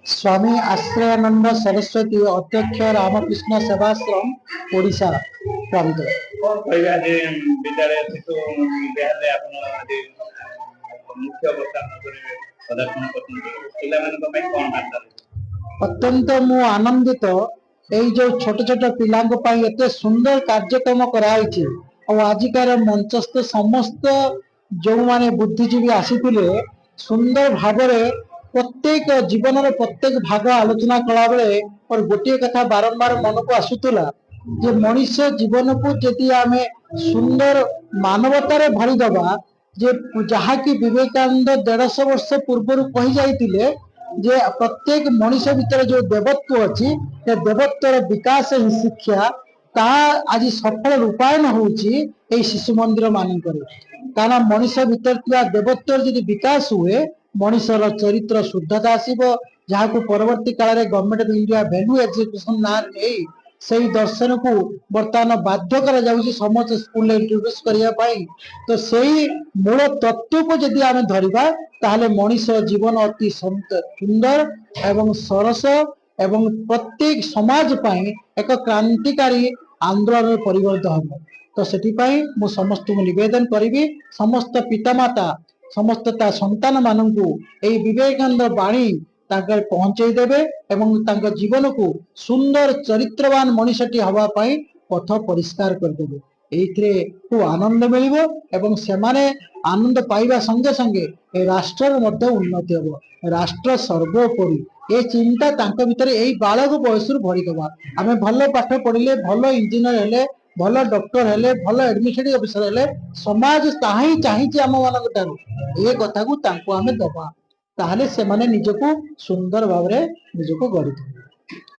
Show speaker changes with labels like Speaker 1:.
Speaker 1: स्वामी आश्रयानंद सरस्वती अध्यक्ष रामकृष्ण सेवाश्रम ओडिशा प्रांत। अत्यंत मु आनंदित जो छोट छोट पिला एते सुंदर कार्यक्रम कराई आजिकार मंचस्थ समस्त जो माने बुद्धिजीवी आसीथिले सुंदर भावरे प्रत्येक जीवन प्रत्येक भाग आलोचना कला बेले और गोटे कथा बारंबार मन को आसुला जे मनुष्य जीवन को जदि आमे सुंदर मानवतार भरीदबा जे जहा कि विवेकानंद 150 वर्ष पूर्व कही जाइतिले जे प्रत्येक मनुष्य भीतर जो देवत्व अच्छी देवत्वर विकास ही शिक्षा ता आज सफल रूपायन होउची शिशु मंदिर मानक कारण मनुष्य भीतर देवत्वर यदि विकास हुए मनुष्यर चरित्र शुद्धता आसब जहाँ को परवर्ती काल में government of India value education ना नहीं से दर्शन को बर्तमान बाध्य कर समस्त स्कूल इंट्रोड्यूस करने तो सही मूल तत्व को जदि आम धरवा ताहले मनुष्य जीवन अति सुंदर एवं सरस एवं प्रत्येक समाज पाई एक क्रांतिकारी आंदोलन परिवर्तित हम तो से मु समस्त को निवेदन करी समस्त पितामाता समस्त संतान मानू विवेकानंद बाणी पहुंचाई देवे एवं जीवन को सुंदर चरित्रवान मनुष्यटी हवापाई पथ परिष्कार करदे को आनंद मिल एवं से आनंद पाइबा संगे संगे राष्ट्र उन्नति हम राष्ट्र सर्वोपरि ये चिंता तांको भीतर यही बालक बयस भरीदबा आम भल पाठ पढ़ले भल इंजीनियर हेले भल डॉक्टर हेले भल एडमिनिस्ट्रेटिव ऑफिसर हेले समाज ताही चाहिए आम मान ये कथा को तांको आमे दबा ताहले से माने निजको सुंदर भाव निजको गढ़ी।